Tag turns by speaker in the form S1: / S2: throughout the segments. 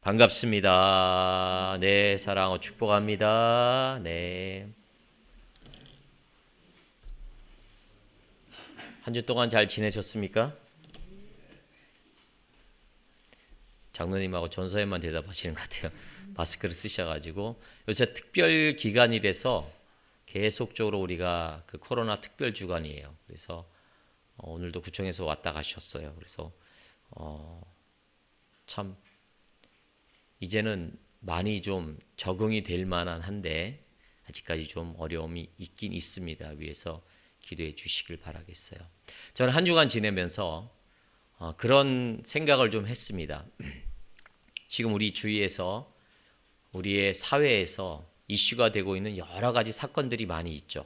S1: 반갑습니다. 네, 사랑하고 축복합니다. 네. 한 주 동안 잘 지내셨습니까? 장로님하고 전서연만 대답하시는 것 같아요. 마스크를 쓰셔가지고 요새 특별 기간이라서 계속적으로 우리가 그 코로나 특별 주간이에요. 그래서 오늘도 구청에서 왔다 가셨어요. 그래서 참 이제는 많이 좀 적응이 될 만한 한데 아직까지 좀 어려움이 있긴 있습니다. 위해서 기도해 주시길 바라겠어요. 저는 한 주간 지내면서 그런 생각을 좀 했습니다. 지금 우리 주위에서 우리의 사회에서 이슈가 되고 있는 여러 가지 사건들이 많이 있죠.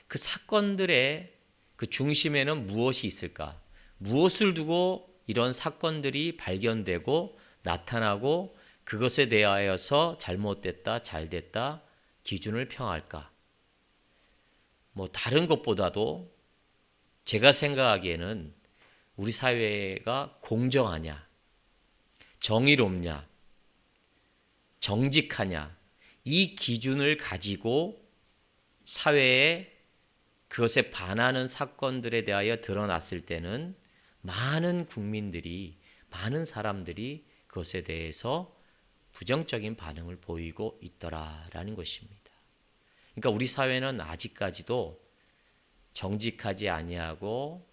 S1: 그 사건들의 그 중심에는 무엇이 있을까? 무엇을 두고 이런 사건들이 발견되고 나타나고 그것에 대하여서 잘못됐다, 잘됐다 기준을 평할까? 다른 것보다도 제가 생각하기에는 우리 사회가 공정하냐, 정의롭냐, 정직하냐 이 기준을 가지고 사회에 그것에 반하는 사건들에 대하여 드러났을 때는 많은 국민들이, 많은 사람들이 그것에 대해서 부정적인 반응을 보이고 있더라라는 것입니다. 그러니까 우리 사회는 아직까지도 정직하지 아니하고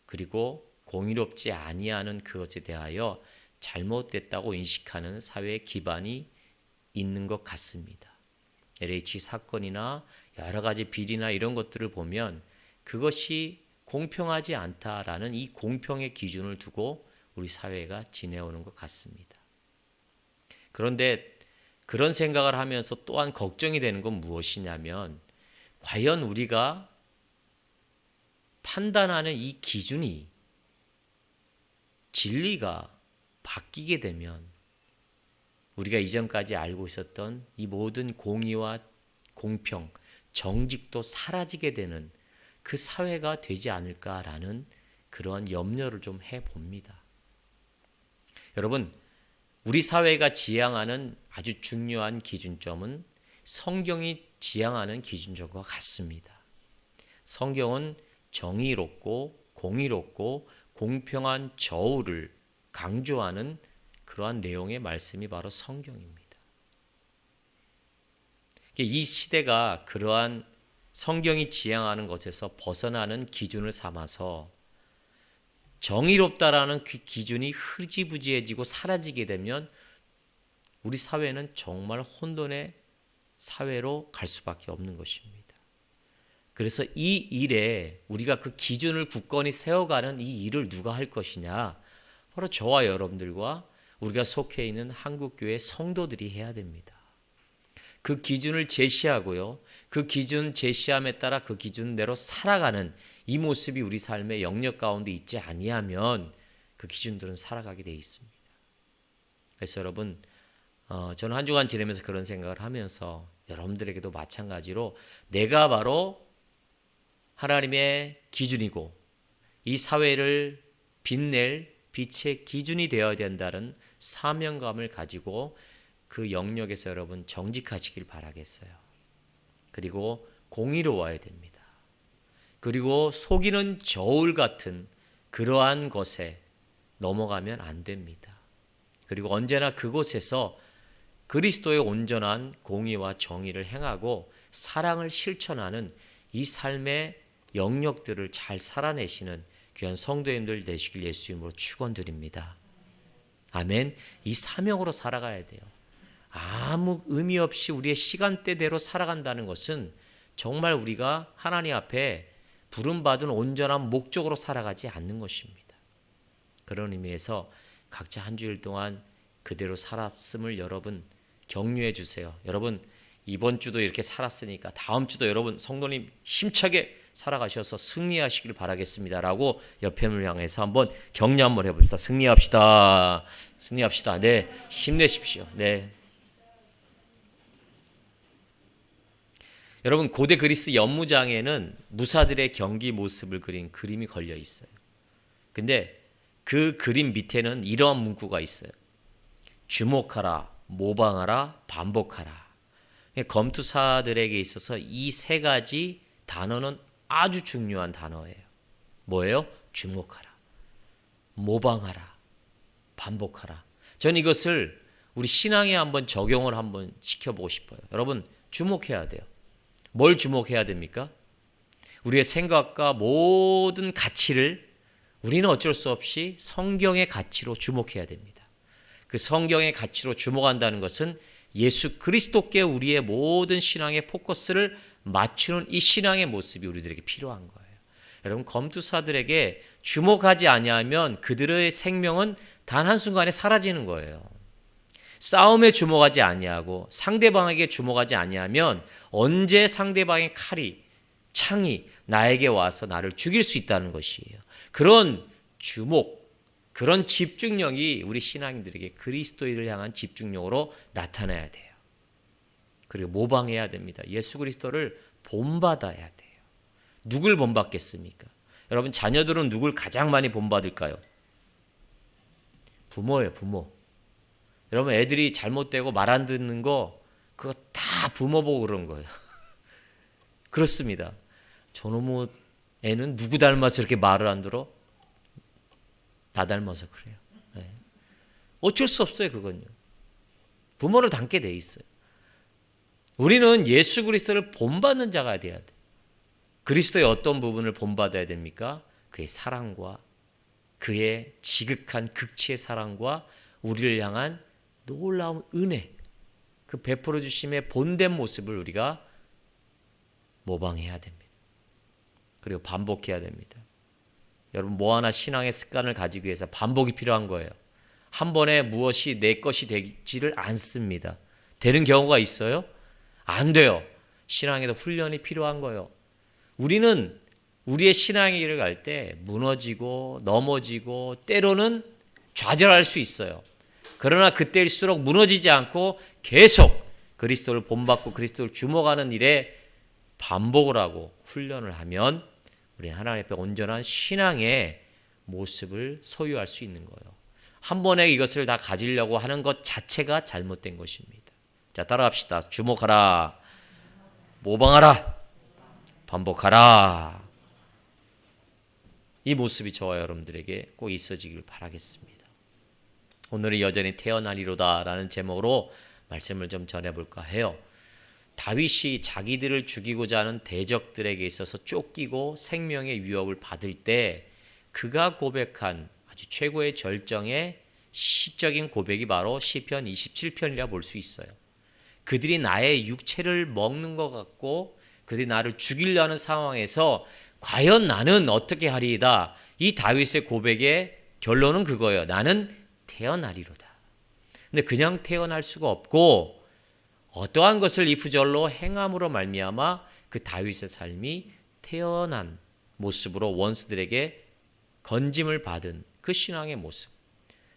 S1: 그리고 공의롭지 아니하는 그것에 대하여 잘못됐다고 인식하는 사회의 기반이 있는 것 같습니다. LH 사건이나 여러 가지 비리나 이런 것들을 보면 그것이 공평하지 않다라는 이 공평의 기준을 두고 우리 사회가 지내오는 것 같습니다. 그런데 그런 생각을 하면서 또한 걱정이 되는 건 무엇이냐면 과연 우리가 판단하는 이 기준이 진리가 바뀌게 되면 우리가 이전까지 알고 있었던 이 모든 공의와 공평, 정직도 사라지게 되는 그 사회가 되지 않을까라는 그러한 염려를 좀 해봅니다. 여러분, 우리 사회가 지향하는 아주 중요한 기준점은 성경이 지향하는 기준점과 같습니다. 성경은 정의롭고 공의롭고 공평한 저울을 강조하는 그러한 내용의 말씀이 바로 성경입니다. 이 시대가 그러한 성경이 지향하는 것에서 벗어나는 기준을 삼아서 정의롭다라는 그 기준이 흐지부지해지고 사라지게 되면 우리 사회는 정말 혼돈의 사회로 갈 수밖에 없는 것입니다. 그래서 이 일에 우리가 그 기준을 굳건히 세워가는 이 일을 누가 할 것이냐? 바로 저와 여러분들과 우리가 속해 있는 한국교회 성도들이 해야 됩니다. 그 기준을 제시하고요. 그 기준 제시함에 따라 그 기준대로 살아가는 이 모습이 우리 삶의 영역 가운데 있지 아니하면 그 기준들은 살아가게 돼 있습니다. 그래서 여러분, 저는 한 주간 지내면서 그런 생각을 하면서 여러분들에게도 마찬가지로 내가 바로 하나님의 기준이고 이 사회를 빛낼 빛의 기준이 되어야 된다는 사명감을 가지고 그 영역에서 여러분 정직하시길 바라겠어요. 그리고 공의로워야 됩니다. 그리고 속이는 저울 같은 그러한 것에 넘어가면 안 됩니다. 그리고 언제나 그곳에서 그리스도의 온전한 공의와 정의를 행하고 사랑을 실천하는 이 삶의 영역들을 잘 살아내시는 귀한 성도님들 되시길 예수 이름으로 축원드립니다. 아멘. 이 사명으로 살아가야 돼요. 아무 의미 없이 우리의 시간대대로 살아간다는 것은 정말 우리가 하나님 앞에 부름받은 온전한 목적으로 살아가지 않는 것입니다. 그런 의미에서 각자 한 주일 동안 그대로 살았음을 여러분 격려해 주세요. 여러분 이번 주도 이렇게 살았으니까 다음 주도 여러분 성도님 힘차게 살아가셔서 승리하시길 바라겠습니다. 라고 옆에 분을 향해서 한번 격려 한번 해봅시다. 승리합시다. 승리합시다. 네, 힘내십시오. 네. 여러분 고대 그리스 연무장에는 무사들의 경기 모습을 그린 그림이 걸려 있어요. 근데 그 그림 밑에는 이러한 문구가 있어요. 주목하라, 모방하라, 반복하라. 검투사들에게 있어서 이 세 가지 단어는 아주 중요한 단어예요. 뭐예요? 주목하라, 모방하라, 반복하라. 저는 이것을 우리 신앙에 한번 적용을 한번 시켜보고 싶어요. 여러분, 주목해야 돼요. 뭘 주목해야 됩니까? 우리의 생각과 모든 가치를 우리는 어쩔 수 없이 성경의 가치로 주목해야 됩니다. 그 성경의 가치로 주목한다는 것은 예수 그리스도께 우리의 모든 신앙의 포커스를 맞추는 이 신앙의 모습이 우리들에게 필요한 거예요. 여러분, 검투사들에게 주목하지 아니하면 그들의 생명은 단 한순간에 사라지는 거예요. 싸움에 주목하지 아니하고 상대방에게 주목하지 아니하면 언제 상대방의 칼이, 창이 나에게 와서 나를 죽일 수 있다는 것이에요. 그런 주목, 그런 집중력이 우리 신앙인들에게 그리스도인을 향한 집중력으로 나타나야 돼요. 그리고 모방해야 됩니다. 예수 그리스도를 본받아야 돼요. 누굴 본받겠습니까? 여러분, 자녀들은 누굴 가장 많이 본받을까요? 부모예요, 부모. 여러분, 애들이 잘못되고 말 안 듣는 거 그거 다 부모 보고 그런 거예요. 그렇습니다. 저놈의 애는 누구 닮아서 이렇게 말을 안 들어? 나 닮아서 그래요. 네. 어쩔 수 없어요, 그건요. 부모를 닮게 돼 있어요. 우리는 예수 그리스도를 본받는 자가 돼야 돼. 그리스도의 어떤 부분을 본받아야 됩니까? 그의 사랑과 그의 지극한 극치의 사랑과 우리를 향한 놀라운 은혜, 그 베풀어 주심의 본된 모습을 우리가 모방해야 됩니다. 그리고 반복해야 됩니다. 여러분, 뭐 하나 신앙의 습관을 가지기 위해서 반복이 필요한 거예요. 한 번에 무엇이 내 것이 되지를 않습니다. 되는 경우가 있어요? 안 돼요. 신앙에도 훈련이 필요한 거예요. 우리는 우리의 신앙의 길을 갈 때 무너지고 넘어지고 때로는 좌절할 수 있어요. 그러나 그때일수록 무너지지 않고 계속 그리스도를 본받고 그리스도를 주목하는 일에 반복을 하고 훈련을 하면 우리 하나님 앞에 온전한 신앙의 모습을 소유할 수 있는 거예요. 한 번에 이것을 다 가지려고 하는 것 자체가 잘못된 것입니다. 자, 따라합시다. 주목하라, 모방하라, 반복하라. 이 모습이 저와 여러분들에게 꼭 있어지길 바라겠습니다. 오늘은 여전히 태어나리로다 라는 제목으로 말씀을 좀 전해볼까 해요. 다윗이 자기들을 죽이고자 하는 대적들에게 있어서 쫓기고 생명의 위협을 받을 때 그가 고백한 아주 최고의 절정의 시적인 고백이 바로 시편 27편이라 볼 수 있어요. 그들이 나의 육체를 먹는 것 같고 그들이 나를 죽이려 하는 상황에서 과연 나는 어떻게 하리이다. 이 다윗의 고백의 결론은 그거예요. 나는 태어나리로다. 근데 그냥 태어날 수가 없고 어떠한 것을 이프절로 행함으로 말미암아 그 다윗의 삶이 태어난 모습으로 원수들에게 건짐을 받은 그 신앙의 모습.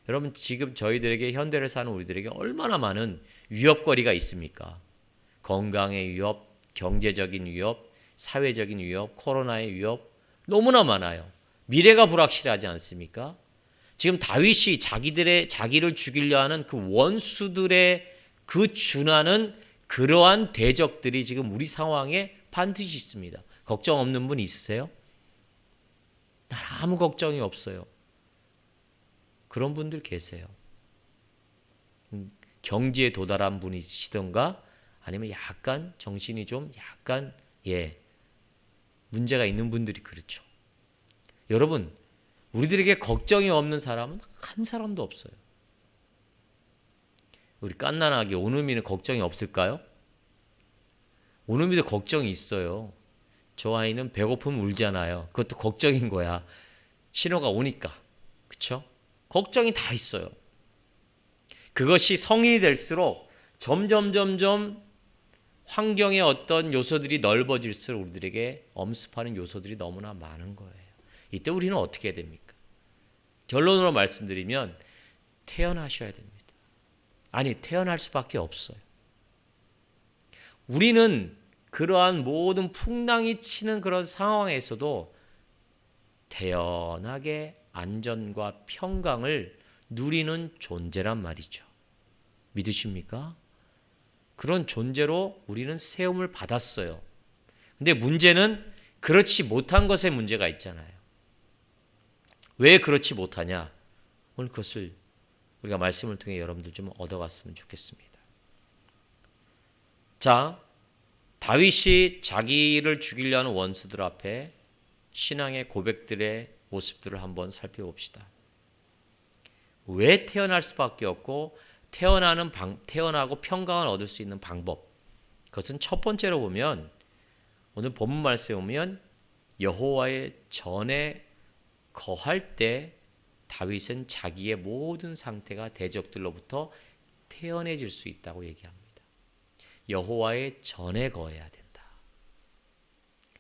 S1: 여러분, 지금 저희들에게 현대를 사는 우리들에게 얼마나 많은 위협거리가 있습니까? 건강의 위협, 경제적인 위협, 사회적인 위협, 코로나의 위협 너무나 많아요. 미래가 불확실하지 않습니까? 지금 다윗이 자기를 죽이려 하는 그 원수들의 그 준하는 그러한 대적들이 지금 우리 상황에 반드시 있습니다. 걱정 없는 분 있으세요? 난 아무 걱정이 없어요. 그런 분들 계세요. 경지에 도달한 분이시던가 아니면 약간 정신이 좀 약간 문제가 있는 분들이 그렇죠. 여러분, 우리들에게 걱정이 없는 사람은 한 사람도 없어요. 우리 깐난하게 오누미는 걱정이 없을까요? 오누미도 걱정이 있어요. 저 아이는 배고프면 울잖아요. 그것도 걱정인 거야. 신호가 오니까. 그렇죠? 걱정이 다 있어요. 그것이 성인이 될수록 점점 환경의 어떤 요소들이 넓어질수록 우리들에게 엄습하는 요소들이 너무나 많은 거예요. 이때 우리는 어떻게 해야 됩니까? 결론으로 말씀드리면 태어나셔야 됩니다. 아니, 태어날 수밖에 없어요. 우리는 그러한 모든 풍랑이 치는 그런 상황에서도 태연하게 안전과 평강을 누리는 존재란 말이죠. 믿으십니까? 그런 존재로 우리는 세움을 받았어요. 근데 문제는 그렇지 못한 것에 문제가 있잖아요. 왜 그렇지 못하냐? 오늘 그것을 우리가 말씀을 통해 여러분들 좀 얻어갔으면 좋겠습니다. 자, 다윗이 자기를 죽이려는 원수들 앞에 신앙의 고백들의 모습들을 한번 살펴봅시다. 왜 태어날 수밖에 없고 태어나고 평강을 얻을 수 있는 방법. 그것은 첫 번째로 보면 오늘 본문 말씀에 보면 여호와의 전에 거할 때 다윗은 자기의 모든 상태가 대적들로부터 태어내질 수 있다고 얘기합니다. 여호와의 전에 거해야 된다.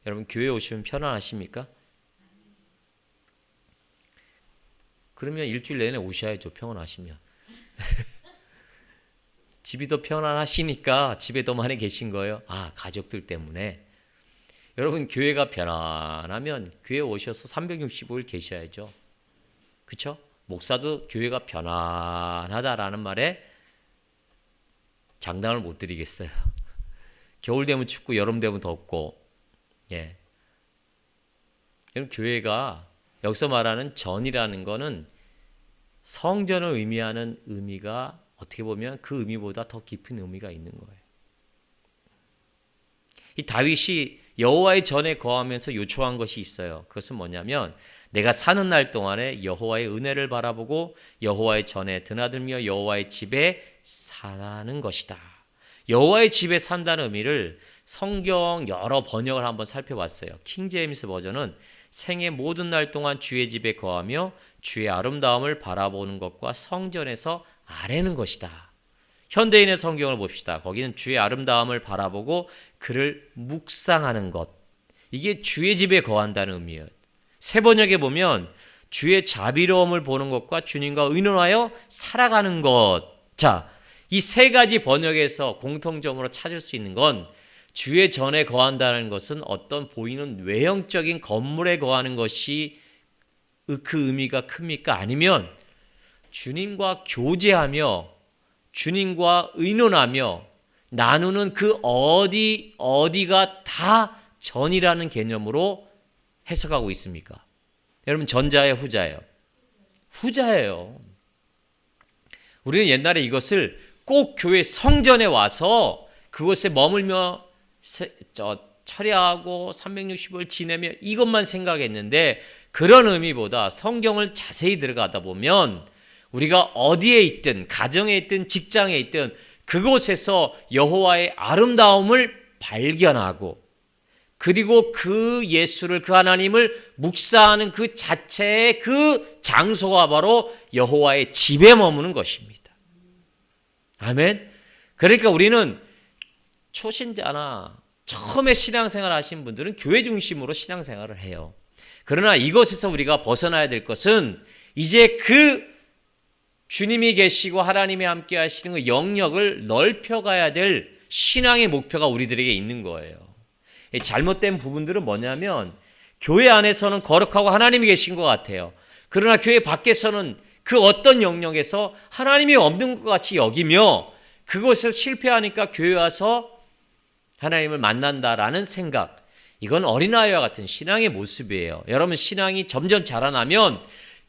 S1: 여러분 교회 오시면 편안하십니까? 그러면 일주일 내내 오셔야죠. 평안하시면. 집이 더 편안하시니까 집에 더 많이 계신 거예요. 아, 가족들 때문에. 여러분 교회가 편안하면 교회 오셔서 365일 계셔야죠. 그렇죠? 목사도 교회가 편안하다라는 말에 장담을 못 드리겠어요. 겨울 되면 춥고 여름 되면 덥고. 예. 여러분 교회가 여기서 말하는 전이라는 거는 성전을 의미하는 의미가 어떻게 보면 그 의미보다 더 깊은 의미가 있는 거예요. 이 다윗이 여호와의 전에 거하면서 요청한 것이 있어요. 그것은 뭐냐면 내가 사는 날 동안에 여호와의 은혜를 바라보고 여호와의 전에 드나들며 여호와의 집에 사는 것이다. 여호와의 집에 산다는 의미를 성경 여러 번역을 한번 살펴봤어요. 킹제임스 버전은 생의 모든 날 동안 주의 집에 거하며 주의 아름다움을 바라보는 것과 성전에서 아뢰는 것이다. 현대인의 성경을 봅시다. 거기는 주의 아름다움을 바라보고 그를 묵상하는 것. 이게 주의 집에 거한다는 의미예요. 새 번역에 보면 주의 자비로움을 보는 것과 주님과 의논하여 살아가는 것. 자, 이 세 가지 번역에서 공통점으로 찾을 수 있는 건 주의 전에 거한다는 것은 어떤 보이는 외형적인 건물에 거하는 것이 그 의미가 큽니까? 아니면 주님과 교제하며 주님과 의논하며 나누는 그 어디가 다 전이라는 개념으로 해석하고 있습니까? 여러분 전자예요, 후자예요? 후자예요. 우리는 옛날에 이것을 꼭 교회 성전에 와서 그곳에 머물며 철야하고 365일 지내며 이것만 생각했는데 그런 의미보다 성경을 자세히 들어가다 보면 우리가 어디에 있든 가정에 있든 직장에 있든 그곳에서 여호와의 아름다움을 발견하고 그리고 그 예수를 그 하나님을 묵상하는 그 자체의 그 장소가 바로 여호와의 집에 머무는 것입니다. 아멘. 그러니까 우리는 초신자나 처음에 신앙생활 하신 분들은 교회 중심으로 신앙생활을 해요. 그러나 이것에서 우리가 벗어나야 될 것은 이제 그 주님이 계시고 하나님이 함께 하시는 그 영역을 넓혀가야 될 신앙의 목표가 우리들에게 있는 거예요. 잘못된 부분들은 뭐냐면 교회 안에서는 거룩하고 하나님이 계신 것 같아요. 그러나 교회 밖에서는 그 어떤 영역에서 하나님이 없는 것 같이 여기며 그것에서 실패하니까 교회 와서 하나님을 만난다라는 생각. 이건 어린아이와 같은 신앙의 모습이에요. 여러분 신앙이 점점 자라나면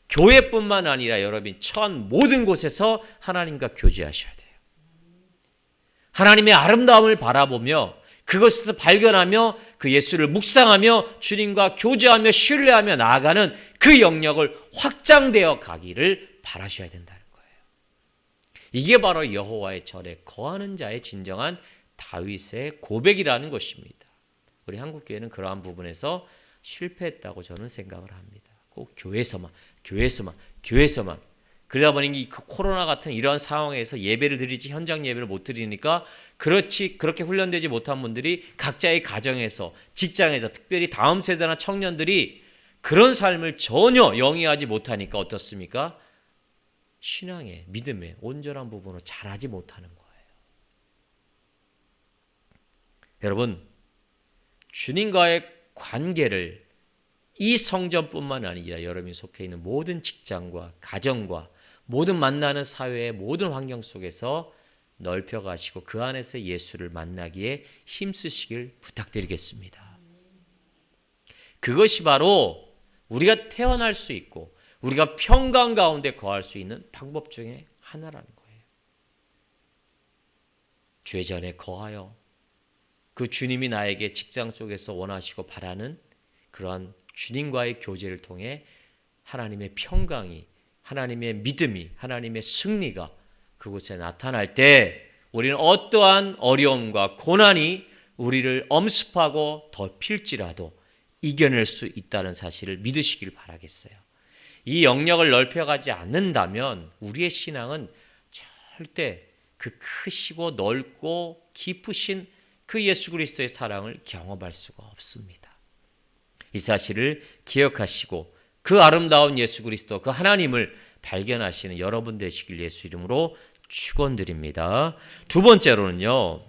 S1: 교회뿐만 아니라 여러분이 처한 모든 곳에서 하나님과 교제하셔야 돼요. 하나님의 아름다움을 바라보며 그것에서 발견하며 그 예수를 묵상하며 주님과 교제하며 신뢰하며 나아가는 그 영역을 확장되어 가기를 바라셔야 된다는 거예요. 이게 바로 여호와의 전에 거하는 자의 진정한 다윗의 고백이라는 것입니다. 우리 한국교회는 그러한 부분에서 실패했다고 저는 생각을 합니다. 꼭 교회에서만 그러다 보니 이 코로나 같은 이러한 상황에서 예배를 드리지 현장 예배를 못 드리니까 그렇게 훈련되지 못한 분들이 각자의 가정에서 직장에서 특별히 다음 세대나 청년들이 그런 삶을 전혀 영위하지 못하니까 어떻습니까? 신앙의 믿음의 온전한 부분을 잘하지 못하는 거예요. 여러분 주님과의 관계를 이 성전뿐만 아니라 여러분이 속해 있는 모든 직장과 가정과 모든 만나는 사회의 모든 환경 속에서 넓혀 가시고 그 안에서 예수를 만나기에 힘쓰시길 부탁드리겠습니다. 그것이 바로 우리가 태어날 수 있고 우리가 평강 가운데 거할 수 있는 방법 중에 하나라는 거예요. 죄전에 거하여 그 주님이 나에게 직장 속에서 원하시고 바라는 그러한 주님과의 교제를 통해 하나님의 평강이, 하나님의 믿음이, 하나님의 승리가 그곳에 나타날 때 우리는 어떠한 어려움과 고난이 우리를 엄습하고 덮일지라도 이겨낼 수 있다는 사실을 믿으시길 바라겠어요. 이 영역을 넓혀가지 않는다면 우리의 신앙은 절대 그 크시고 넓고 깊으신 그 예수 그리스도의 사랑을 경험할 수가 없습니다. 이 사실을 기억하시고 그 아름다운 예수 그리스도, 그 하나님을 발견하시는 여러분 되시길 예수 이름으로 축원드립니다. 두 번째로는요,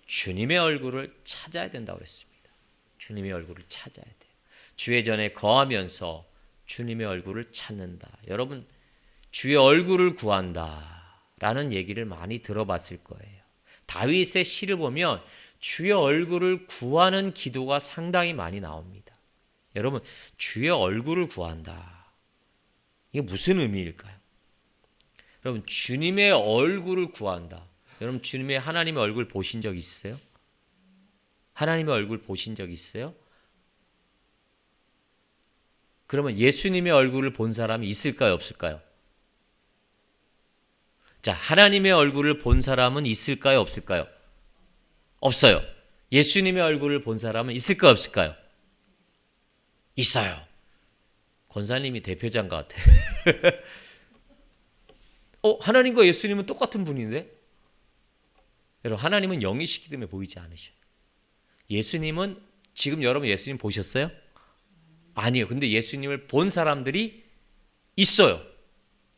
S1: 주님의 얼굴을 찾아야 된다고 그랬습니다. 주님의 얼굴을 찾아야 돼요. 주의 전에 거하면서 주님의 얼굴을 찾는다. 여러분, 주의 얼굴을 구한다 라는 얘기를 많이 들어봤을 거예요. 다윗의 시를 보면 주의 얼굴을 구하는 기도가 상당히 많이 나옵니다. 여러분, 주의 얼굴을 구한다. 이게 무슨 의미일까요? 여러분, 주님의 얼굴을 구한다. 여러분, 주님의 하나님의 얼굴 보신 적 있으세요? 하나님의 얼굴 보신 적 있어요? 그러면 예수님의 얼굴을 본 사람이 있을까요? 없을까요? 자, 하나님의 얼굴을 본 사람은 있을까요? 없을까요? 없어요. 예수님의 얼굴을 본 사람은 있을까요? 없을까요? 있어요. 권사님이 대표자인 것 같아. 하나님과 예수님은 똑같은 분인데? 여러분, 하나님은 영이시기 때문에 보이지 않으셔요. 예수님은, 지금 여러분 예수님 보셨어요? 아니요. 근데 예수님을 본 사람들이 있어요.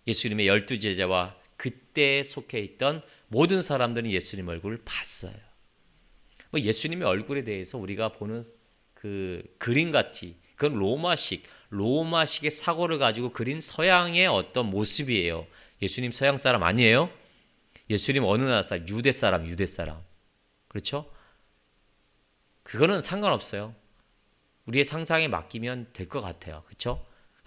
S1: 예수님의 12제자와 그때 속해 있던 모든 사람들은 예수님 얼굴을 봤어요. 예수님의 얼굴에 대해서 우리가 보는 그 그림같이, 그건 로마식의 사고를 가지고 그린 서양의 어떤 모습이에요. 예수님 서양 사람 아니에요? 예수님 어느 나라 사람? 유대 사람. 그렇죠? 그거는 상관없어요. 우리의 상상에 맡기면 될 것 같아요. 그렇죠?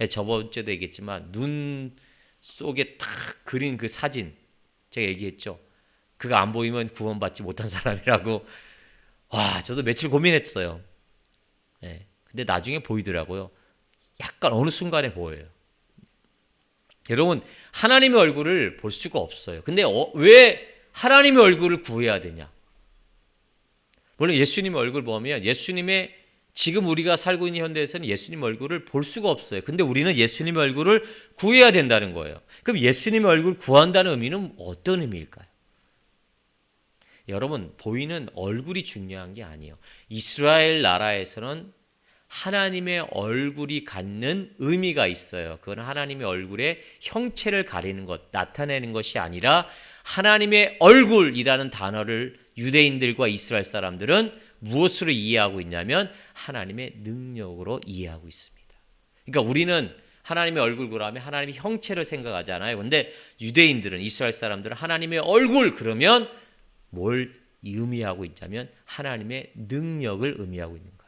S1: 저번 주에도 얘기했지만 눈 속에 탁 그린 그 사진 제가 얘기했죠. 그거 안 보이면 구원받지 못한 사람이라고. 와, 저도 며칠 고민했어요. 네. 근데 나중에 보이더라고요. 약간 어느 순간에 보여요. 여러분, 하나님의 얼굴을 볼 수가 없어요. 근데 왜 하나님의 얼굴을 구해야 되냐? 물론 예수님의 얼굴 보면 예수님의, 지금 우리가 살고 있는 현대에서는 예수님 얼굴을 볼 수가 없어요. 근데 우리는 예수님의 얼굴을 구해야 된다는 거예요. 그럼 예수님의 얼굴을 구한다는 의미는 어떤 의미일까요? 여러분, 보이는 얼굴이 중요한 게 아니에요. 이스라엘 나라에서는 하나님의 얼굴이 갖는 의미가 있어요. 그건 하나님의 얼굴의 형체를 가리는 것, 나타내는 것이 아니라 하나님의 얼굴이라는 단어를 유대인들과 이스라엘 사람들은 무엇으로 이해하고 있냐면 하나님의 능력으로 이해하고 있습니다. 그러니까 우리는 하나님의 얼굴 그러면 하나님의 형체를 생각하잖아요. 그런데 유대인들은, 이스라엘 사람들은 하나님의 얼굴 그러면 뭘 의미하고 있냐면 하나님의 능력을 의미하고 있는 거예요.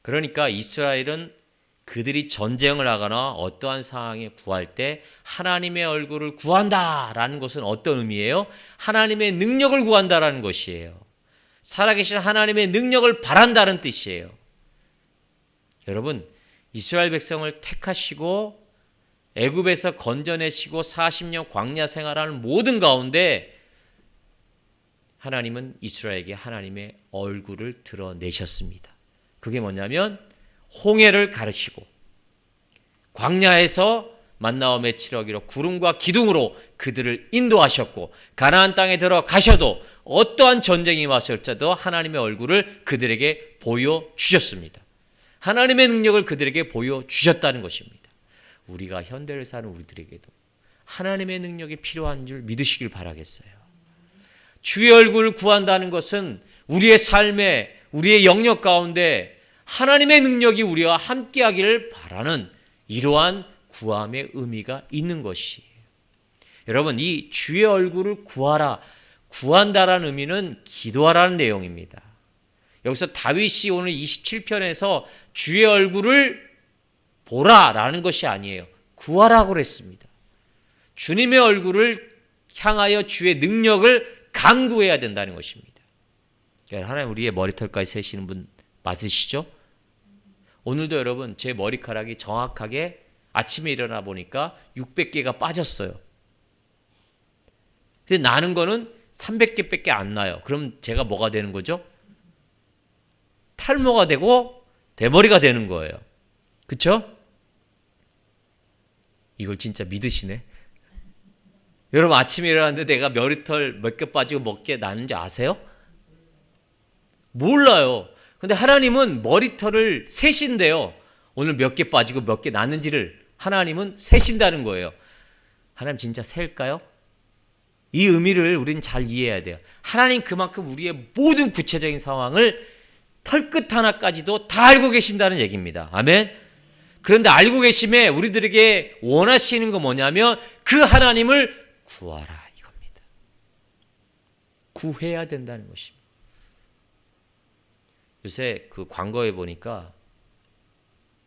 S1: 그러니까 이스라엘은 그들이 전쟁을 하거나 어떠한 상황에 구할 때 하나님의 얼굴을 구한다라는 것은 어떤 의미예요? 하나님의 능력을 구한다라는 것이에요. 살아계신 하나님의 능력을 바란다는 뜻이에요. 여러분, 이스라엘 백성을 택하시고 애굽에서 건져내시고 40년 광야 생활하는 모든 가운데 하나님은 이스라엘에게 하나님의 얼굴을 드러내셨습니다. 그게 뭐냐면 홍해를 가르시고 광야에서 만나와 메추라기로 구름과 기둥으로 그들을 인도하셨고 가나안 땅에 들어가셔도 어떠한 전쟁이 왔을지라도 하나님의 얼굴을 그들에게 보여주셨습니다. 하나님의 능력을 그들에게 보여주셨다는 것입니다. 우리가 현대를 사는 우리들에게도 하나님의 능력이 필요한 줄 믿으시길 바라겠어요. 주의 얼굴을 구한다는 것은 우리의 삶에, 우리의 영역 가운데 하나님의 능력이 우리와 함께하기를 바라는 이러한 구함의 의미가 있는 것이에요. 여러분, 이 주의 얼굴을 구하라, 구한다라는 의미는 기도하라는 내용입니다. 여기서 다윗이 오늘 27편에서 주의 얼굴을 보라라는 것이 아니에요. 구하라고 그랬습니다. 주님의 얼굴을 향하여 주의 능력을 간구해야 된다는 것입니다. 하나님, 우리의 머리털까지 세시는 분 맞으시죠? 오늘도 여러분, 제 머리카락이 정확하게 아침에 일어나 보니까 600개가 빠졌어요. 근데 나는 거는 300개밖에 안 나요. 그럼 제가 뭐가 되는 거죠? 탈모가 되고 대머리가 되는 거예요. 그렇죠? 이걸 진짜 믿으시네. 여러분, 아침에 일어났는데 내가 머리털 몇 개 빠지고 몇 개 나는지 아세요? 몰라요. 근데 하나님은 머리털을 세신대요. 오늘 몇 개 빠지고 몇 개 나는지를 하나님은 세신다는 거예요. 하나님 진짜 셀까요? 이 의미를 우리는 잘 이해해야 돼요. 하나님 그만큼 우리의 모든 구체적인 상황을 털끝 하나까지도 다 알고 계신다는 얘기입니다. 아멘. 그런데 알고 계심에 우리들에게 원하시는 거 뭐냐면 그 하나님을 구하라 이겁니다. 구해야 된다는 것입니다. 요새 그 광고에 보니까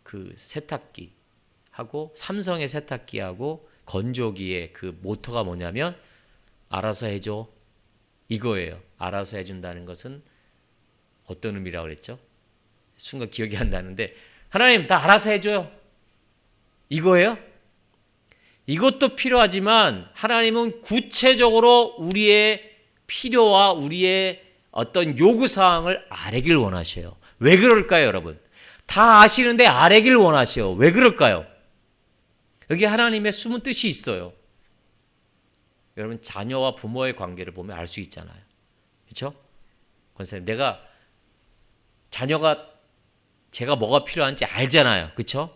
S1: 그 세탁기하고 삼성의 세탁기하고 건조기의 그 모토가 뭐냐면 알아서 해줘 이거예요. 알아서 해준다는 것은 어떤 의미라고 그랬죠? 순간 기억이 안 나는데 하나님 다 알아서 해줘요 이거예요? 이것도 필요하지만 하나님은 구체적으로 우리의 필요와 우리의 어떤 요구사항을 아뢰길 원하셔요. 왜 그럴까요, 여러분? 다 아시는데 아뢰길 원하셔요. 왜 그럴까요? 여기 하나님의 숨은 뜻이 있어요. 여러분, 자녀와 부모의 관계를 보면 알 수 있잖아요. 그렇죠? 권사님, 내가 자녀가 제가 뭐가 필요한지 알잖아요. 그렇죠?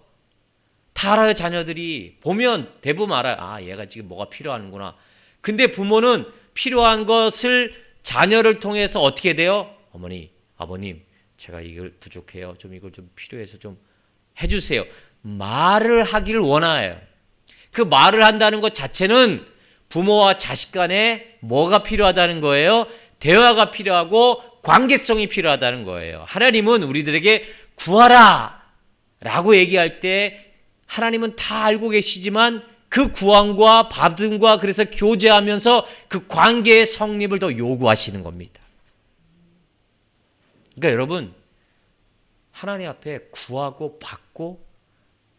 S1: 다 알아요. 자녀들이 보면 대부분 알아요. 아, 얘가 지금 뭐가 필요하는구나. 근데 부모는 필요한 것을 자녀를 통해서 어떻게 돼요? 어머니, 아버님, 제가 이걸 부족해요. 좀 이걸 좀 필요해서 좀 해주세요. 말을 하기를 원해요. 그 말을 한다는 것 자체는 부모와 자식 간에 뭐가 필요하다는 거예요? 대화가 필요하고 관계성이 필요하다는 거예요. 하나님은 우리들에게 구하라 라고 얘기할 때 하나님은 다 알고 계시지만 그 구함과 받음과 그래서 교제하면서 그 관계의 성립을 더 요구하시는 겁니다. 그러니까 여러분, 하나님 앞에 구하고 받고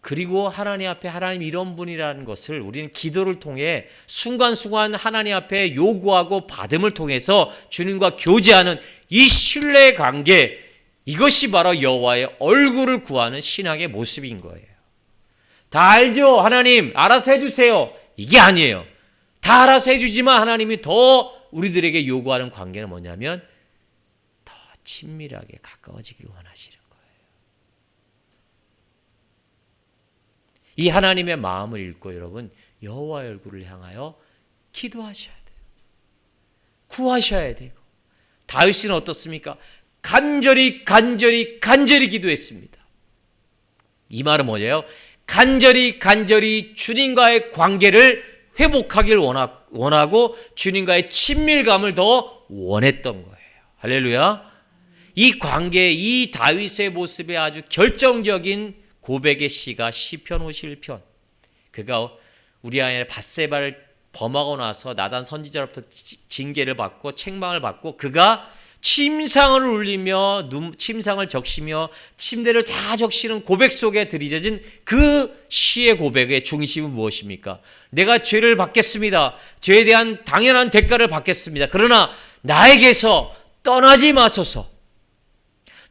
S1: 그리고 하나님 앞에 하나님 이런 분이라는 것을 우리는 기도를 통해 순간순간 하나님 앞에 요구하고 받음을 통해서 주님과 교제하는 이 신뢰의 관계, 이것이 바로 여호와의 얼굴을 구하는 신앙의 모습인 거예요. 다 알죠? 하나님 알아서 해주세요. 이게 아니에요. 다 알아서 해주지만 하나님이 더 우리들에게 요구하는 관계는 뭐냐면 더 친밀하게 가까워지길 원하시는 거예요. 이 하나님의 마음을 읽고 여러분 여호와의 얼굴을 향하여 기도하셔야 돼요. 구하셔야 되고 다윗은 어떻습니까? 간절히 기도했습니다. 이 말은 뭐예요? 간절히 주님과의 관계를 회복하길 원하고 주님과의 친밀감을 더 원했던 거예요. 할렐루야. 이 관계, 이 다윗의 모습에 아주 결정적인 고백의 시가 시편 51편. 그가 우리아의 밧세바를 범하고 나서 나단 선지자로부터 징계를 받고 책망을 받고 그가 침상을 울리며 침상을 적시며 침대를 다 적시는 고백 속에 들이젖은 그 시의 고백의 중심은 무엇입니까? 내가 죄를 받겠습니다. 죄에 대한 당연한 대가를 받겠습니다. 그러나 나에게서 떠나지 마소서.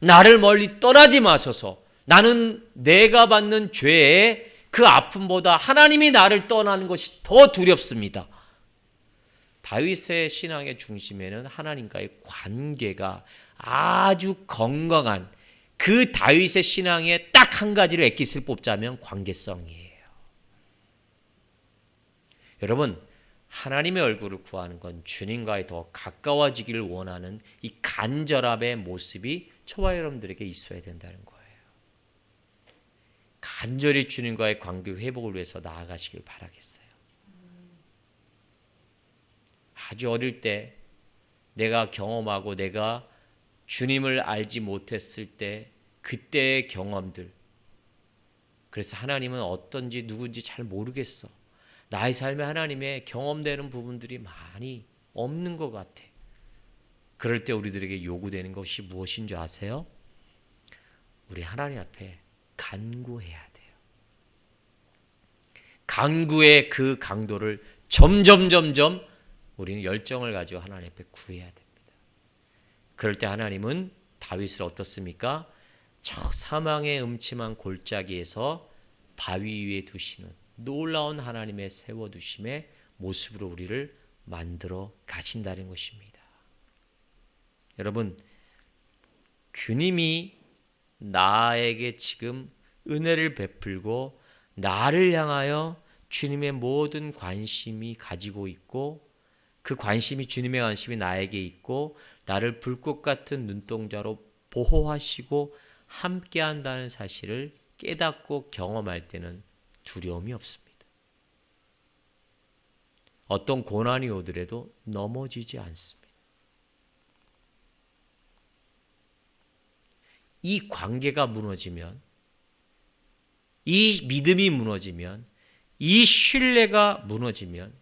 S1: 나를 멀리 떠나지 마소서. 나는 내가 받는 죄의 그 아픔보다 하나님이 나를 떠나는 것이 더 두렵습니다. 다윗의 신앙의 중심에는 하나님과의 관계가 아주 건강한 그 다윗의 신앙에 딱 한 가지를 엑기스를 뽑자면 관계성이에요. 여러분, 하나님의 얼굴을 구하는 건 주님과의 더 가까워지기를 원하는 이 간절함의 모습이 저와 여러분들에게 있어야 된다는 거예요. 간절히 주님과의 관계 회복을 위해서 나아가시길 바라겠어요. 아주 어릴 때 내가 경험하고 내가 주님을 알지 못했을 때 그때의 경험들. 그래서 하나님은 어떤지 누군지 잘 모르겠어. 나의 삶에 하나님의 경험되는 부분들이 많이 없는 것 같아. 그럴 때 우리들에게 요구되는 것이 무엇인 줄 아세요? 우리 하나님 앞에 간구해야 돼요. 간구의 그 강도를 점점 우리는 열정을 가지고 하나님 앞에 구해야 됩니다. 그럴 때 하나님은 다윗을 어떻습니까? 저 사망의 음침한 골짜기에서 바위 위에 두시는 놀라운 하나님의 세워두심의 모습으로 우리를 만들어 가신다는 것입니다. 여러분, 주님이 나에게 지금 은혜를 베풀고 나를 향하여 주님의 모든 관심이 가지고 있고 그 관심이 주님의 관심이 나에게 있고 나를 불꽃 같은 눈동자로 보호하시고 함께 한다는 사실을 깨닫고 경험할 때는 두려움이 없습니다. 어떤 고난이 오더라도 넘어지지 않습니다. 이 관계가 무너지면, 이 믿음이 무너지면, 이 신뢰가 무너지면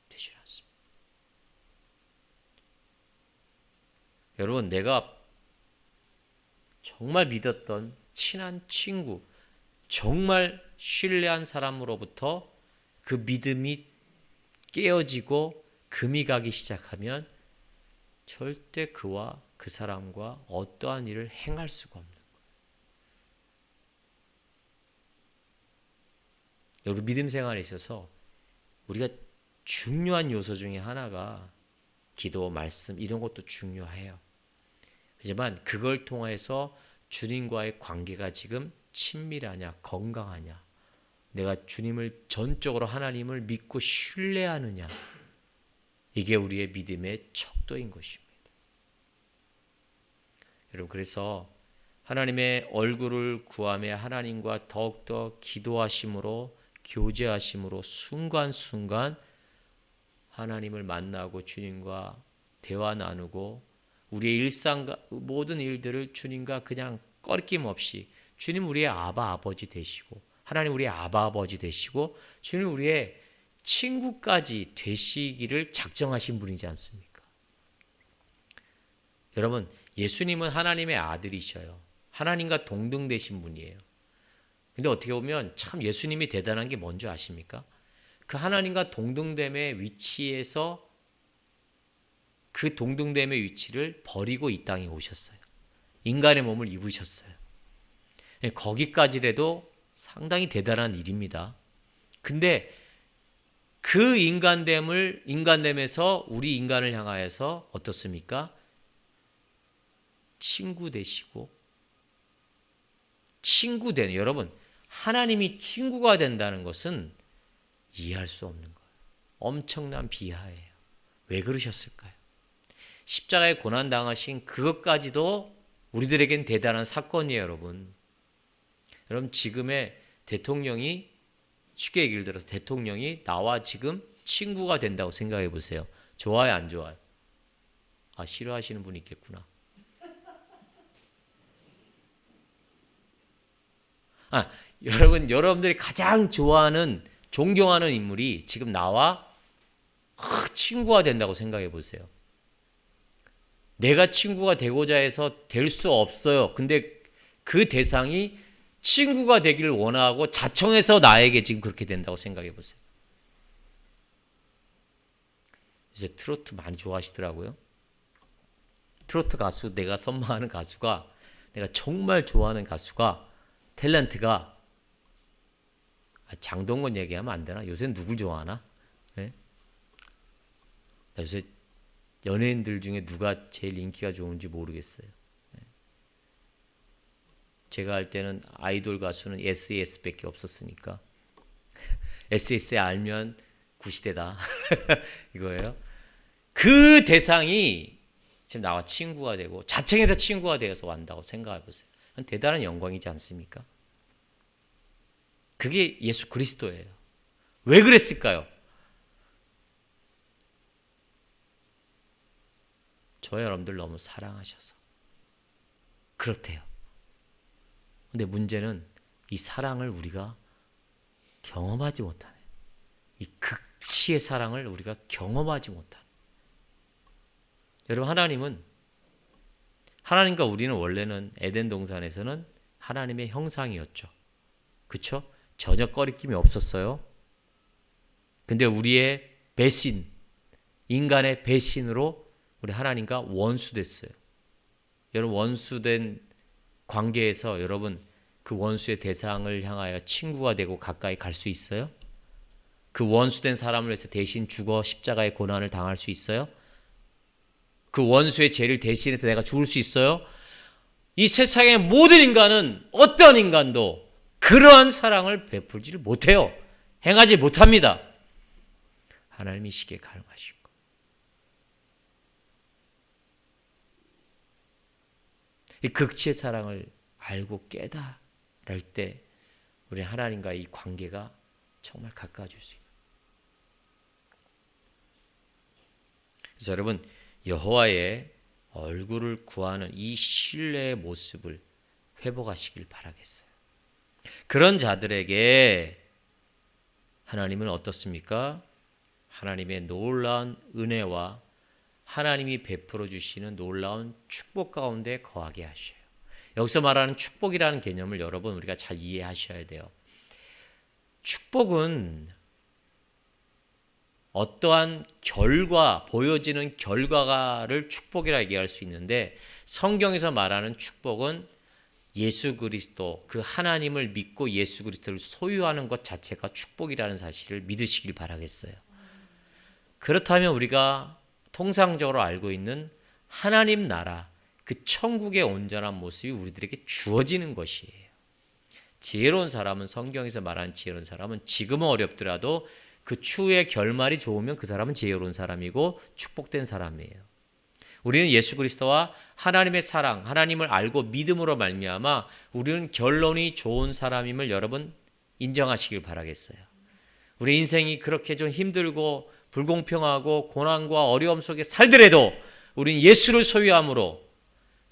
S1: 되지 않습니다. 여러분, 내가 정말 믿었던 친한 친구, 정말 신뢰한 사람으로부터 그 믿음이 깨어지고 금이 가기 시작하면 절대 그와 그 사람과 어떠한 일을 행할 수가 없는 거예요. 여러분, 믿음 생활에 있어서 우리가 중요한 요소 중에 하나가 기도, 말씀 이런 것도 중요해요. 하지만 그걸 통해서 주님과의 관계가 지금 친밀하냐, 건강하냐, 내가 주님을 전적으로 하나님을 믿고 신뢰하느냐, 이게 우리의 믿음의 척도인 것입니다. 여러분, 그래서 하나님의 얼굴을 구하며 하나님과 더욱더 기도하심으로, 교제하심으로 순간순간 하나님을 만나고 주님과 대화 나누고 우리의 일상 모든 일들을 주님과 그냥 꺼리낌 없이, 주님 우리의 아버지 되시고, 하나님 우리의 아버지 되시고, 주님 우리의 친구까지 되시기를 작정하신 분이지 않습니까? 여러분, 예수님은 하나님의 아들이셔요. 하나님과 동등되신 분이에요. 근데 어떻게 보면 참 예수님이 대단한 게 뭔지 아십니까? 그 하나님과 동등됨의 위치에서 그 동등됨의 위치를 버리고 이 땅에 오셨어요. 인간의 몸을 입으셨어요. 거기까지라도 상당히 대단한 일입니다. 근데 그 인간됨에서 우리 인간을 향하여서 어떻습니까? 친구 되시고, 친구 되는, 여러분, 하나님이 친구가 된다는 것은 이해할 수 없는 거예요. 엄청난 비하예요. 왜 그러셨을까요? 십자가에 고난 당하신 그것까지도 우리들에겐 대단한 사건이에요, 여러분. 여러분, 지금의 대통령이, 쉽게 얘기를 들어서 대통령이 나와 지금 친구가 된다고 생각해 보세요. 좋아요, 안 좋아요? 아, 싫어하시는 분이 있겠구나. 여러분들이 가장 좋아하는, 존경하는 인물이 지금 나와 친구가 된다고 생각해 보세요. 내가 친구가 되고자 해서 될 수 없어요. 근데 그 대상이 친구가 되기를 원하고 자청해서 나에게 지금 그렇게 된다고 생각해 보세요. 이제 트로트 많이 좋아하시더라고요. 트로트 가수, 내가 선망하는 가수가, 내가 정말 좋아하는 가수가, 탤런트가, 장동건 얘기하면 안 되나? 요새 누굴 좋아하나? 네? 요새 연예인들 중에 누가 제일 인기가 좋은지 모르겠어요. 네. 제가 할 때는 아이돌 가수는 SES밖에 없었으니까 SES 알면 구시대다 이거예요. 그 대상이 지금 나와 친구가 되고 자청해서 친구가 되어서 왔다고 생각해 보세요. 대단한 영광이지 않습니까? 그게 예수 그리스도예요. 왜 그랬을까요? 저와 여러분들 너무 사랑하셔서 그렇대요. 근데 문제는 이 사랑을 우리가 경험하지 못하네. 이 극치의 사랑을 우리가 경험하지 못하네. 여러분, 하나님과 우리는 원래는 에덴 동산에서는 하나님의 형상이었죠. 그렇죠? 전혀 꺼리낌이 없었어요. 근데 우리의 배신, 인간의 배신으로 우리 하나님과 원수됐어요. 여러분, 원수된 관계에서 여러분 그 원수의 대상을 향하여 친구가 되고 가까이 갈 수 있어요? 그 원수된 사람을 위해서 대신 죽어 십자가의 고난을 당할 수 있어요? 그 원수의 죄를 대신해서 내가 죽을 수 있어요? 이 세상의 모든 인간은 어떤 인간도 그러한 사랑을 베풀지를 못해요. 행하지 못합니다. 하나님이시기에 가능하신 것. 이 극치의 사랑을 알고 깨달을 때 우리 하나님과 이 관계가 정말 가까워질 수 있어요. 그래서 여러분, 여호와의 얼굴을 구하는 이 신뢰의 모습을 회복하시길 바라겠어요. 그런 자들에게 하나님은 어떻습니까? 하나님의 놀라운 은혜와 하나님이 베풀어 주시는 놀라운 축복 가운데 거하게 하셔요. 여기서 말하는 축복이라는 개념을 여러분 우리가 잘 이해하셔야 돼요. 축복은 어떠한 보여지는 결과를 축복이라 얘기할 수 있는데, 성경에서 말하는 축복은 예수 그리스도, 그 하나님을 믿고 예수 그리스도를 소유하는 것 자체가 축복이라는 사실을 믿으시길 바라겠어요. 그렇다면 우리가 통상적으로 알고 있는 하나님 나라, 그 천국의 온전한 모습이 우리들에게 주어지는 것이에요. 지혜로운 사람은, 성경에서 말하는 지혜로운 사람은 지금은 어렵더라도 그 추후의 결말이 좋으면 그 사람은 지혜로운 사람이고 축복된 사람이에요. 우리는 예수 그리스도와 하나님의 사랑, 하나님을 알고 믿음으로 말미암아 우리는 결론이 좋은 사람임을 여러분 인정하시길 바라겠어요. 우리 인생이 그렇게 좀 힘들고 불공평하고 고난과 어려움 속에 살더라도 우리는 예수를 소유함으로,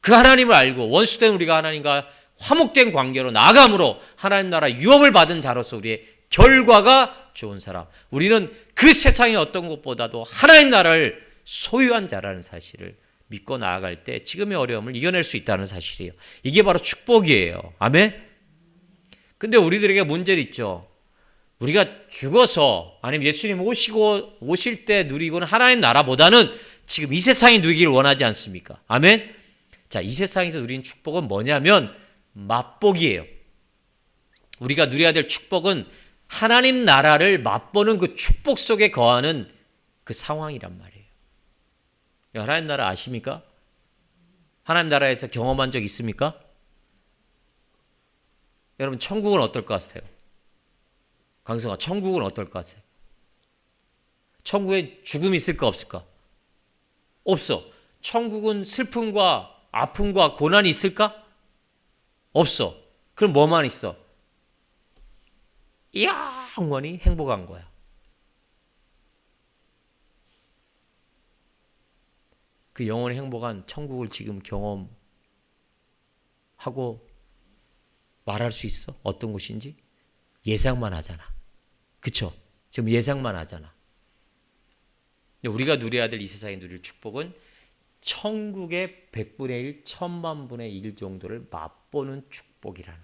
S1: 그 하나님을 알고 원수된 우리가 하나님과 화목된 관계로 나아감으로 하나님 나라 유업을 받은 자로서 우리의 결과가 좋은 사람, 우리는 그 세상의 어떤 것보다도 하나님 나라를 소유한 자라는 사실을 믿고 나아갈 때 지금의 어려움을 이겨낼 수 있다는 사실이에요. 이게 바로 축복이에요. 아멘? 근데 우리들에게 문제는 있죠. 우리가 죽어서 아니면 예수님 오실 때 누리고는 하나님 나라보다는 지금 이 세상이 누리기를 원하지 않습니까? 아멘? 자, 이 세상에서 누리는 축복은 뭐냐면 맛보기예요. 우리가 누려야 될 축복은 하나님 나라를 맛보는 그 축복 속에 거하는 그 상황이란 말이에요. 하나님 나라 아십니까? 하나님 나라에서 경험한 적 있습니까? 여러분, 천국은 어떨 것 같아요? 강성아, 천국은 어떨 것 같아요? 천국에 죽음이 있을까 없을까? 없어. 천국은 슬픔과 아픔과 고난이 있을까? 없어. 그럼 뭐만 있어? 영원히 행복한 거야. 그 영원히 행복한 천국을 지금 경험하고 말할 수 있어? 어떤 곳인지? 예상만 하잖아. 그쵸? 지금 예상만 하잖아. 근데 우리가 누려야 될 이 세상에 누릴 축복은 천국의 100분의 1, 1000만분의 1 정도를 맛보는 축복이라는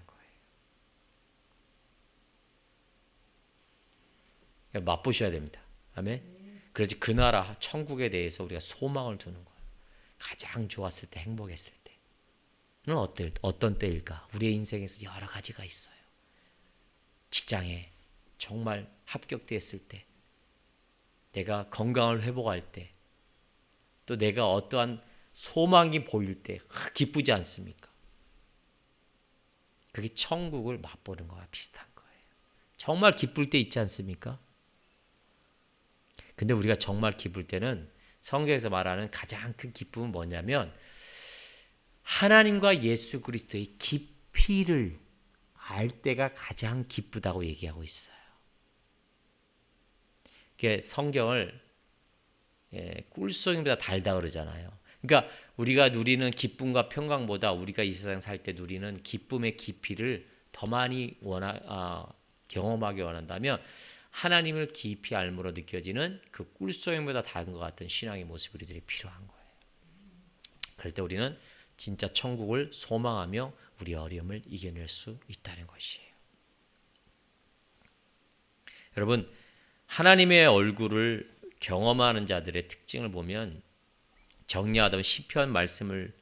S1: 거예요. 맛보셔야 됩니다. 아멘. 그래서 그 나라 천국에 대해서 우리가 소망을 두는 거예요. 가장 좋았을 때, 행복했을 때는 어떤 때일까? 우리의 인생에서 여러 가지가 있어요. 직장에 정말 합격됐을 때, 내가 건강을 회복할 때, 또 내가 어떠한 소망이 보일 때 기쁘지 않습니까? 그게 천국을 맛보는 거와 비슷한 거예요. 정말 기쁠 때 있지 않습니까? 근데 우리가 정말 기쁠 때는 성경에서 말하는 가장 큰 기쁨은 뭐냐면 하나님과 예수 그리스도의 깊이를 알 때가 가장 기쁘다고 얘기하고 있어요. 성경을 꿀송이보다 달다 그러잖아요. 그러니까 우리가 누리는 기쁨과 평강보다 우리가 이 세상 살 때 누리는 기쁨의 깊이를 더 많이 경험하기 원한다면 하나님을 깊이 알므로 느껴지는 그 꿀소ем보다 다른 것 같은 신앙의 모습 우리들이 필요한 거예요. 그럴 때 우리는 진짜 천국을 소망하며 우리 어려움을 이겨낼 수 있다는 것이에요. 여러분, 하나님의 얼굴을 경험하는 자들의 특징을 보면 정리하다면 시편 말씀을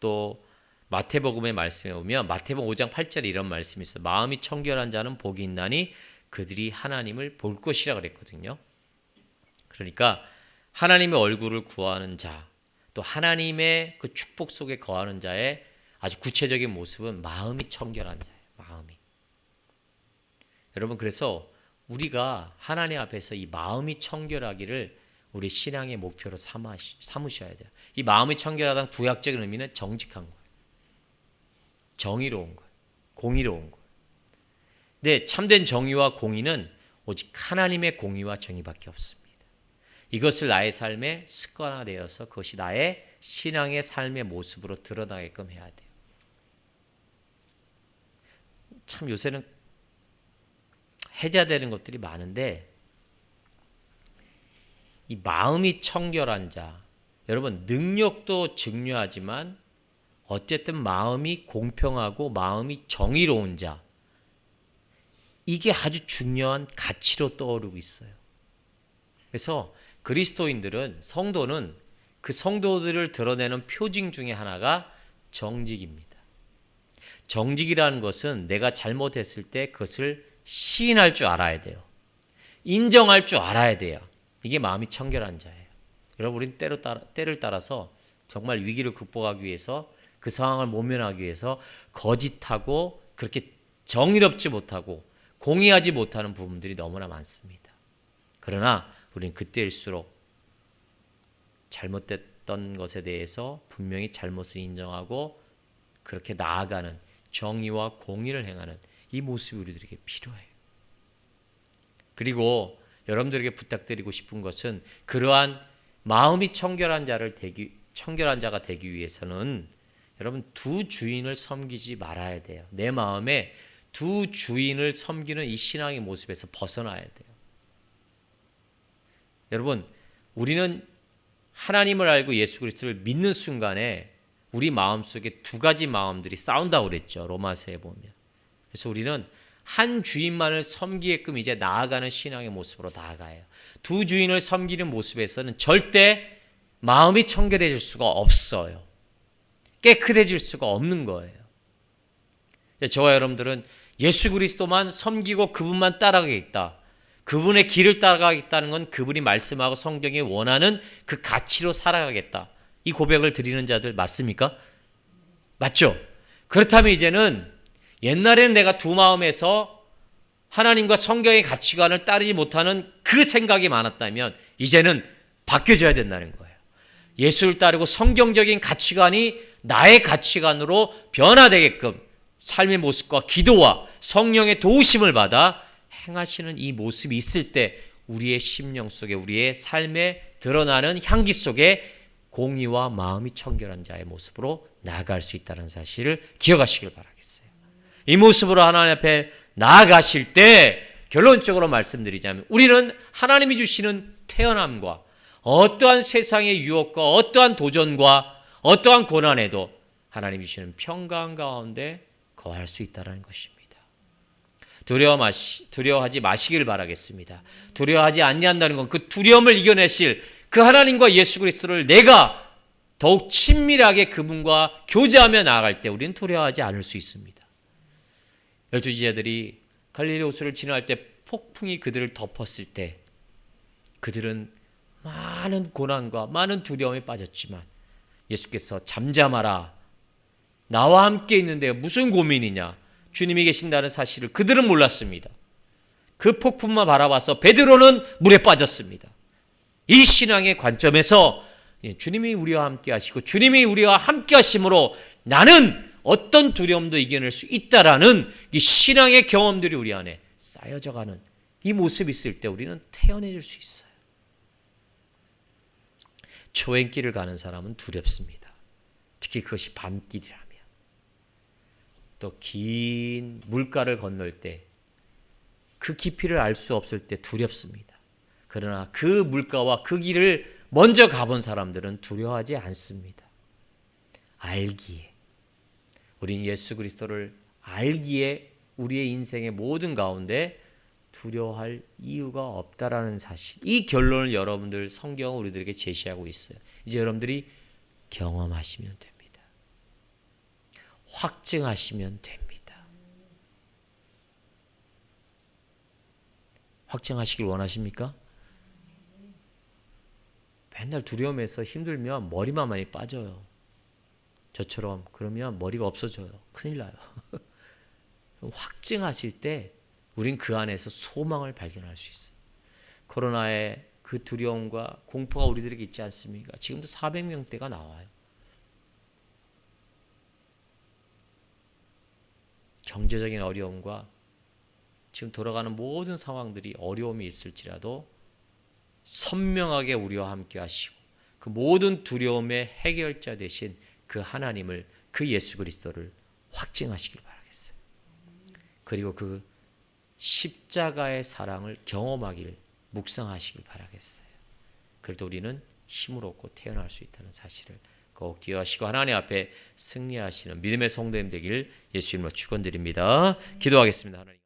S1: 또 마태복음의 말씀에 보면 마태복음 5장 8절에 이런 말씀이 있어요. 마음이 청결한 자는 복이 있나니 그들이 하나님을 볼 것이라 그랬거든요. 그러니까 하나님의 얼굴을 구하는 자, 또 하나님의 그 축복 속에 거하는 자의 아주 구체적인 모습은 마음이 청결한 자예요. 마음이. 여러분, 그래서 우리가 하나님 앞에서 이 마음이 청결하기를 우리 신앙의 목표로 삼으셔야 돼요. 이 마음이 청결하다는 구약적인 의미는 정직한 거예요. 정의로운 거예요. 공의로운 거예요. 근데 참된 정의와 공의는 오직 하나님의 공의와 정의밖에 없습니다. 이것을 나의 삶에 습관화되어서 그것이 나의 신앙의 삶의 모습으로 드러나게끔 해야 돼요. 참 요새는 해제되는 것들이 많은데 이 마음이 청결한 자, 여러분 능력도 중요하지만 어쨌든 마음이 공평하고 마음이 정의로운 자, 이게 아주 중요한 가치로 떠오르고 있어요. 그래서 그리스도인들은, 성도는 그 성도들을 드러내는 표징 중에 하나가 정직입니다. 정직이라는 것은 내가 잘못했을 때 그것을 시인할 줄 알아야 돼요. 인정할 줄 알아야 돼요. 이게 마음이 청결한 자예요. 여러분, 우리는 때를 따라서 정말 위기를 극복하기 위해서 그 상황을 모면하기 위해서 거짓하고 그렇게 정의롭지 못하고 공의하지 못하는 부분들이 너무나 많습니다. 그러나 우리는 그때일수록 잘못됐던 것에 대해서 분명히 잘못을 인정하고 그렇게 나아가는 정의와 공의를 행하는 이 모습이 우리들에게 필요해요. 그리고 여러분들에게 부탁드리고 싶은 것은 그러한 마음이 청결한 자가 되기 위해서는 여러분 두 주인을 섬기지 말아야 돼요. 내 마음에 두 주인을 섬기는 이 신앙의 모습에서 벗어나야 돼요. 여러분, 우리는 하나님을 알고 예수 그리스도를 믿는 순간에 우리 마음속에 두 가지 마음들이 싸운다고 그랬죠. 로마서에 보면. 그래서 우리는 한 주인만을 섬기게끔 이제 나아가는 신앙의 모습으로 나아가요. 두 주인을 섬기는 모습에서는 절대 마음이 청결해질 수가 없어요. 깨끗해질 수가 없는 거예요. 저와 여러분들은 예수 그리스도만 섬기고 그분만 따라가겠다. 그분의 길을 따라가겠다는 건 그분이 말씀하고 성경이 원하는 그 가치로 살아가겠다. 이 고백을 드리는 자들 맞습니까? 맞죠? 그렇다면 이제는 옛날에는 내가 두 마음에서 하나님과 성경의 가치관을 따르지 못하는 그 생각이 많았다면 이제는 바뀌어져야 된다는 거예요. 예수를 따르고 성경적인 가치관이 나의 가치관으로 변화되게끔 삶의 모습과 기도와 성령의 도우심을 받아 행하시는 이 모습이 있을 때 우리의 심령 속에 우리의 삶에 드러나는 향기 속에 공의와 마음이 청결한 자의 모습으로 나아갈 수 있다는 사실을 기억하시길 바라겠어요. 이 모습으로 하나님 앞에 나아가실 때 결론적으로 말씀드리자면 우리는 하나님이 주시는 태어남과 어떠한 세상의 유혹과 어떠한 도전과 어떠한 고난에도 하나님이 주시는 평강 가운데 거할 수 있다는 것입니다. 두려워하지 마시길 바라겠습니다. 두려워하지 아니한다는 건 그 두려움을 이겨내실 그 하나님과 예수 그리스도를 내가 더욱 친밀하게 그분과 교제하며 나아갈 때 우리는 두려워하지 않을 수 있습니다. 12지자들이 갈릴리 호수를 지나갈 때 폭풍이 그들을 덮었을 때 그들은 많은 고난과 많은 두려움에 빠졌지만 예수께서 잠잠하라. 나와 함께 있는데 무슨 고민이냐. 주님이 계신다는 사실을 그들은 몰랐습니다. 그 폭풍만 바라봐서 베드로는 물에 빠졌습니다. 이 신앙의 관점에서 주님이 우리와 함께 하시고 주님이 우리와 함께 하심으로 나는 어떤 두려움도 이겨낼 수 있다라는 이 신앙의 경험들이 우리 안에 쌓여져가는 이 모습이 있을 때 우리는 태어내줄 수 있어요. 초행길을 가는 사람은 두렵습니다. 특히 그것이 밤길이라면. 또 긴 물가를 건널 때 그 깊이를 알 수 없을 때 두렵습니다. 그러나 그 물가와 그 길을 먼저 가본 사람들은 두려워하지 않습니다. 알기에. 우린 예수 그리스도를 알기에 우리의 인생의 모든 가운데 두려워할 이유가 없다라는 사실. 이 결론을 여러분들 성경은 우리들에게 제시하고 있어요. 이제 여러분들이 경험하시면 됩니다. 확증하시면 됩니다. 확증하시길 원하십니까? 맨날 두려움에서 힘들면 머리만 많이 빠져요. 저처럼. 그러면 머리가 없어져요. 큰일 나요. 확증하실 때 우린 그 안에서 소망을 발견할 수 있어요. 코로나의 그 두려움과 공포가 우리들에게 있지 않습니까? 지금도 400명대가 나와요. 경제적인 어려움과 지금 돌아가는 모든 상황들이 어려움이 있을지라도 선명하게 우리와 함께 하시고 그 모든 두려움의 해결자 되신 그 하나님을, 그 예수 그리스도를 확증하시길 바라겠어요. 그리고 그 십자가의 사랑을 경험하기를 묵상하시길 바라겠어요. 그래도 우리는 힘을 얻고 태어날 수 있다는 사실을 꼭 기억하시고 하나님 앞에 승리하시는 믿음의 성도님 되기를 예수 이름으로 축원드립니다. 기도하겠습니다. 하나님.